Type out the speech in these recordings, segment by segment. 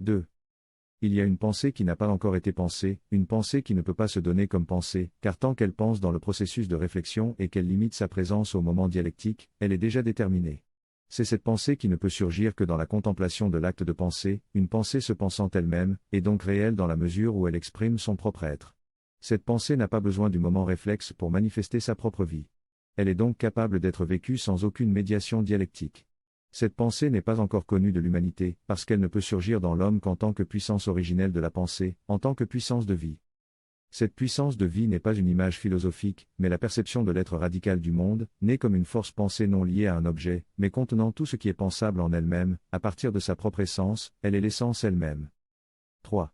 2. Il y a une pensée qui n'a pas encore été pensée, une pensée qui ne peut pas se donner comme pensée, car tant qu'elle pense dans le processus de réflexion et qu'elle limite sa présence au moment dialectique, elle est déjà déterminée. C'est cette pensée qui ne peut surgir que dans la contemplation de l'acte de pensée, une pensée se pensant elle-même, et donc réelle dans la mesure où elle exprime son propre être. Cette pensée n'a pas besoin du moment réflexe pour manifester sa propre vie. Elle est donc capable d'être vécue sans aucune médiation dialectique. Cette pensée n'est pas encore connue de l'humanité, parce qu'elle ne peut surgir dans l'homme qu'en tant que puissance originelle de la pensée, en tant que puissance de vie. Cette puissance de vie n'est pas une image philosophique, mais la perception de l'être radical du monde, née comme une force pensée non liée à un objet, mais contenant tout ce qui est pensable en elle-même, à partir de sa propre essence, elle est l'essence elle-même. 3.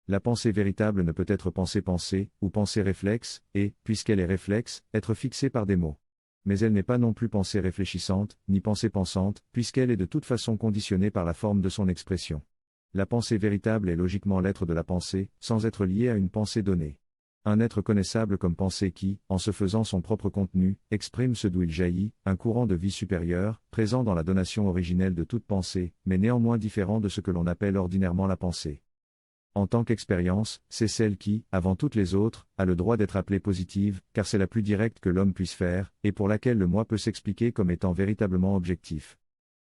La pensée véritable ne peut être pensée-pensée, ou pensée réflexe, et, puisqu'elle est réflexe, être fixée par des mots. Mais elle n'est pas non plus pensée réfléchissante, ni pensée pensante, puisqu'elle est de toute façon conditionnée par la forme de son expression. La pensée véritable est logiquement l'être de la pensée, sans être liée à une pensée donnée. Un être connaissable comme pensée qui, en se faisant son propre contenu, exprime ce d'où il jaillit, un courant de vie supérieur, présent dans la donation originelle de toute pensée, mais néanmoins différent de ce que l'on appelle ordinairement la pensée. En tant qu'expérience, c'est celle qui, avant toutes les autres, a le droit d'être appelée positive, car c'est la plus directe que l'homme puisse faire, et pour laquelle le moi peut s'expliquer comme étant véritablement objectif.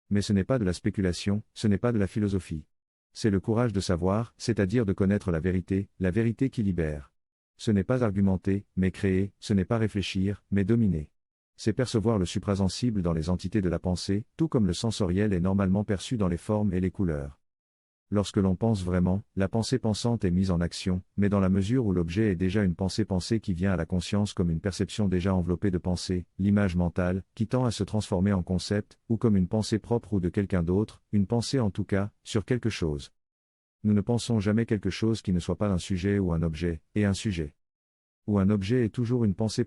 Mais ce n'est pas de la spéculation, ce n'est pas de la philosophie. C'est le courage de savoir, c'est-à-dire de connaître la vérité qui libère. Ce n'est pas argumenter, mais créer, ce n'est pas réfléchir, mais dominer. C'est percevoir le suprasensible dans les entités de la pensée, tout comme le sensoriel est normalement perçu dans les formes et les couleurs. Lorsque l'on pense vraiment, la pensée pensante est mise en action, mais dans la mesure où l'objet est déjà une pensée qui vient à la conscience comme une perception déjà enveloppée de pensée, l'image mentale, qui tend à se transformer en concept, ou comme une pensée propre ou de quelqu'un d'autre, une pensée en tout cas, sur quelque chose. Nous ne pensons jamais quelque chose qui ne soit pas un sujet ou un objet, et un sujet. Ou un objet est toujours une pensée.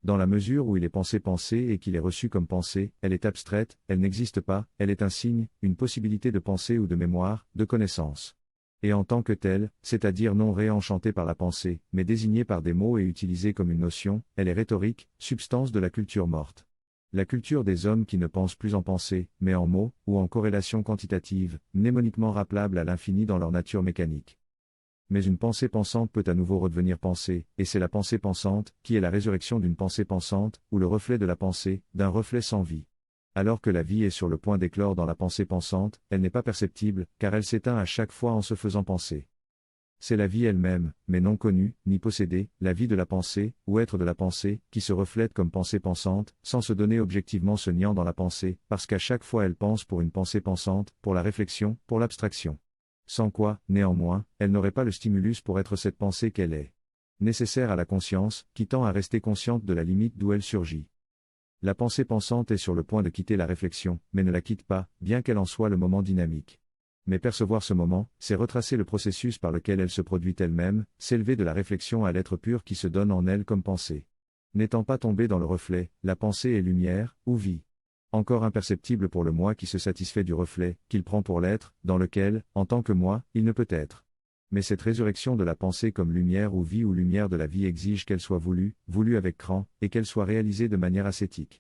Dans la mesure où il est pensé et qu'il est reçu comme pensée, elle est abstraite, elle n'existe pas, elle est un signe, une possibilité de pensée ou de mémoire, de connaissance. Et en tant que telle, c'est-à-dire non réenchantée par la pensée, mais désignée par des mots et utilisée comme une notion, elle est rhétorique, substance de la culture morte. La culture des hommes qui ne pensent plus en pensée, mais en mots, ou en corrélation quantitative, mnémoniquement rappelable à l'infini dans leur nature mécanique. Mais une pensée pensante peut à nouveau redevenir pensée, et c'est la pensée pensante, qui est la résurrection d'une pensée pensante, ou le reflet de la pensée, d'un reflet sans vie. Alors que la vie est sur le point d'éclore dans la pensée pensante, elle n'est pas perceptible, car elle s'éteint à chaque fois en se faisant penser. C'est la vie elle-même, mais non connue, ni possédée, la vie de la pensée, ou être de la pensée, qui se reflète comme pensée pensante, sans se donner objectivement ce niant dans la pensée, parce qu'à chaque fois elle pense pour une pensée pensante, pour la réflexion, pour l'abstraction. Sans quoi, néanmoins, elle n'aurait pas le stimulus pour être cette pensée qu'elle est. Nécessaire à la conscience, qui tend à rester consciente de la limite d'où elle surgit. La pensée pensante est sur le point de quitter la réflexion, mais ne la quitte pas, bien qu'elle en soit le moment dynamique. Mais percevoir ce moment, c'est retracer le processus par lequel elle se produit elle-même, s'élever de la réflexion à l'être pur qui se donne en elle comme pensée. N'étant pas tombée dans le reflet, la pensée est lumière, ou vie. Encore imperceptible pour le moi qui se satisfait du reflet, qu'il prend pour l'être, dans lequel, en tant que moi, il ne peut être. Mais cette résurrection de la pensée comme lumière ou vie ou lumière de la vie exige qu'elle soit voulue avec cran, et qu'elle soit réalisée de manière ascétique.